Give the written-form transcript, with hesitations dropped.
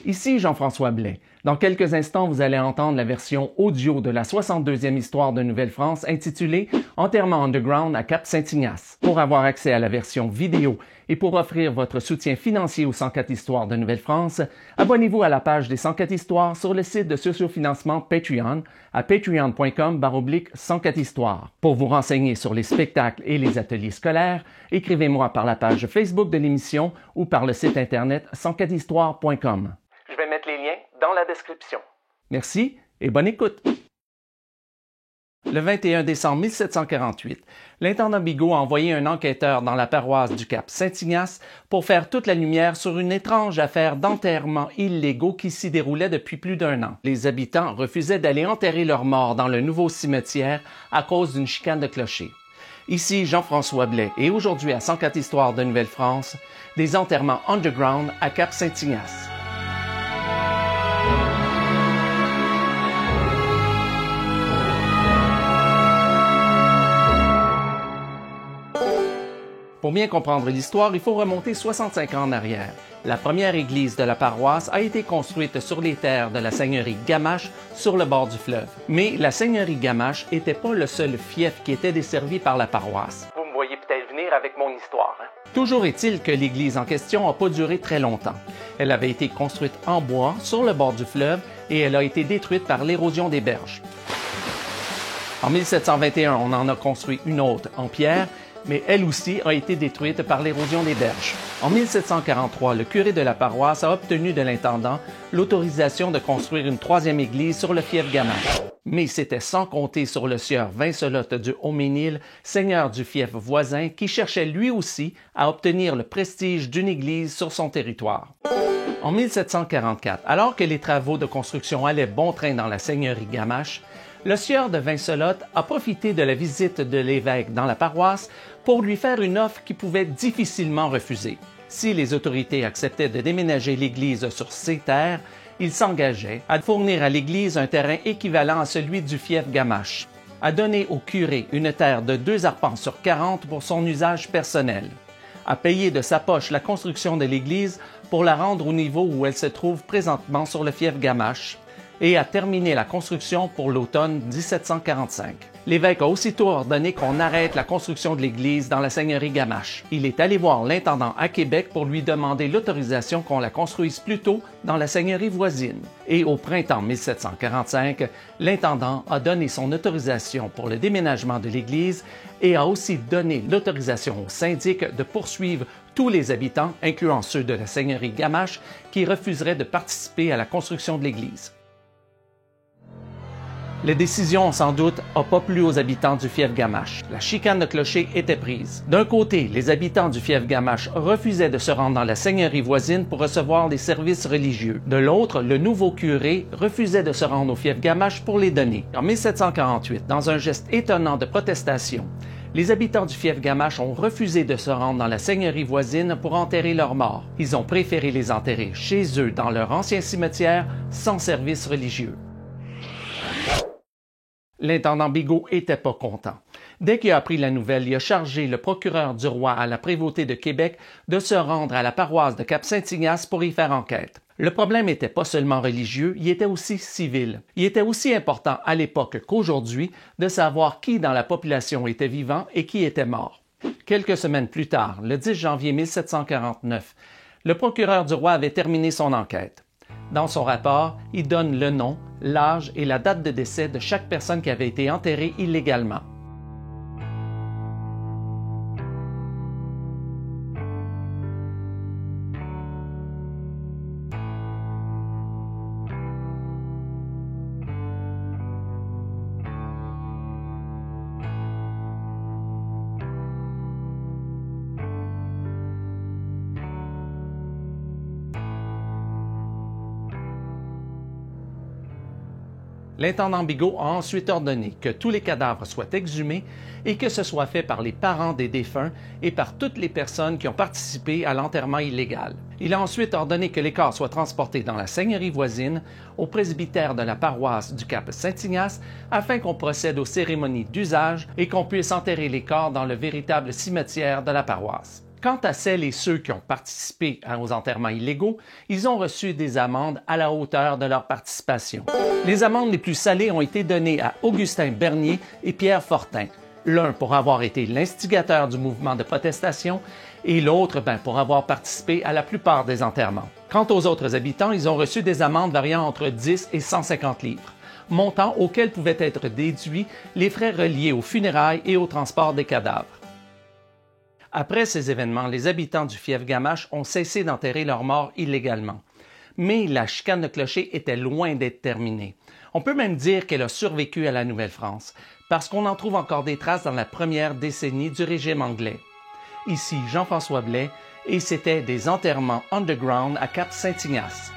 Ici Jean-François Blais. Dans quelques instants, vous allez entendre la version audio de la 62e histoire de Nouvelle-France intitulée « Enterrement underground à Cap-Saint-Ignace ». Pour avoir accès à la version vidéo et pour offrir votre soutien financier aux 104 histoires de Nouvelle-France, abonnez-vous à la page des 104 histoires sur le site de sociofinancement Patreon à patreon.com/104 histoires. Pour vous renseigner sur les spectacles et les ateliers scolaires, écrivez-moi par la page Facebook de l'émission ou par le site internet 104histoire.com. Je vais mettre les liens dans la description. Merci et bonne écoute. Le 21 décembre 1748, l'intendant Bigot a envoyé un enquêteur dans la paroisse du Cap-Saint-Ignace pour faire toute la lumière sur une étrange affaire d'enterrements illégaux qui s'y déroulait depuis plus d'1 an. Les habitants refusaient d'aller enterrer leurs morts dans le nouveau cimetière à cause d'une chicane de clocher. Ici Jean-François Blais et aujourd'hui à 104 histoires de Nouvelle-France, des enterrements underground à Cap-Saint-Ignace. Pour bien comprendre l'histoire, il faut remonter 65 ans en arrière. La première église de la paroisse a été construite sur les terres de la seigneurie Gamache sur le bord du fleuve. Mais la seigneurie Gamache n'était pas le seul fief qui était desservi par la paroisse. Vous me voyez peut-être venir avec mon histoire, hein? Toujours est-il que l'église en question n'a pas duré très longtemps. Elle avait été construite en bois sur le bord du fleuve et elle a été détruite par l'érosion des berges. En 1721, on en a construit une autre en pierre, mais elle aussi a été détruite par l'érosion des berges. En 1743, le curé de la paroisse a obtenu de l'intendant l'autorisation de construire une troisième église sur le fief Gamache. Mais c'était sans compter sur le sieur Vincelotte du Haut-Ménil, seigneur du fief voisin, qui cherchait lui aussi à obtenir le prestige d'une église sur son territoire. En 1744, alors que les travaux de construction allaient bon train dans la seigneurie Gamache, le sieur de Vincelotte a profité de la visite de l'évêque dans la paroisse pour lui faire une offre qu'il pouvait difficilement refuser. Si les autorités acceptaient de déménager l'église sur ses terres, il s'engageait à fournir à l'église un terrain équivalent à celui du fief Gamache, à donner au curé une terre de 2 arpents sur 40 pour son usage personnel, à payer de sa poche la construction de l'église pour la rendre au niveau où elle se trouve présentement sur le fief Gamache, et a terminé la construction pour l'automne 1745. L'évêque a aussitôt ordonné qu'on arrête la construction de l'église dans la seigneurie Gamache. Il est allé voir l'intendant à Québec pour lui demander l'autorisation qu'on la construise plus tôt dans la seigneurie voisine. Et au printemps 1745, l'intendant a donné son autorisation pour le déménagement de l'église et a aussi donné l'autorisation au syndic de poursuivre tous les habitants, incluant ceux de la seigneurie Gamache, qui refuseraient de participer à la construction de l'église. La décision, sans doute, n'a pas plu aux habitants du fief Gamache. La chicane de clocher était prise. D'un côté, les habitants du fief Gamache refusaient de se rendre dans la seigneurie voisine pour recevoir des services religieux. De l'autre, le nouveau curé refusait de se rendre au fief Gamache pour les donner. En 1748, dans un geste étonnant de protestation, les habitants du fief Gamache ont refusé de se rendre dans la seigneurie voisine pour enterrer leurs morts. Ils ont préféré les enterrer chez eux dans leur ancien cimetière sans service religieux. L'intendant Bigot était pas content. Dès qu'il a appris la nouvelle, il a chargé le procureur du roi à la prévôté de Québec de se rendre à la paroisse de Cap-Saint-Ignace pour y faire enquête. Le problème n'était pas seulement religieux, il était aussi civil. Il était aussi important à l'époque qu'aujourd'hui de savoir qui dans la population était vivant et qui était mort. Quelques semaines plus tard, le 10 janvier 1749, le procureur du roi avait terminé son enquête. Dans son rapport, il donne le nom, l'âge et la date de décès de chaque personne qui avait été enterrée illégalement. L'intendant Bigot a ensuite ordonné que tous les cadavres soient exhumés et que ce soit fait par les parents des défunts et par toutes les personnes qui ont participé à l'enterrement illégal. Il a ensuite ordonné que les corps soient transportés dans la seigneurie voisine, au presbytère de la paroisse du Cap-Saint-Ignace, afin qu'on procède aux cérémonies d'usage et qu'on puisse enterrer les corps dans le véritable cimetière de la paroisse. Quant à celles et ceux qui ont participé aux enterrements illégaux, ils ont reçu des amendes à la hauteur de leur participation. Les amendes les plus salées ont été données à Augustin Bernier et Pierre Fortin, l'un pour avoir été l'instigateur du mouvement de protestation et l'autre pour avoir participé à la plupart des enterrements. Quant aux autres habitants, ils ont reçu des amendes variant entre 10 et 150 livres, montant auquel pouvaient être déduits les frais reliés aux funérailles et au transport des cadavres. Après ces événements, les habitants du fief Gamache ont cessé d'enterrer leurs morts illégalement. Mais la chicane de clocher était loin d'être terminée. On peut même dire qu'elle a survécu à la Nouvelle-France, parce qu'on en trouve encore des traces dans la première décennie du régime anglais. Ici Jean-François Blais, et c'était des enterrements underground à Cap-Saint-Ignace.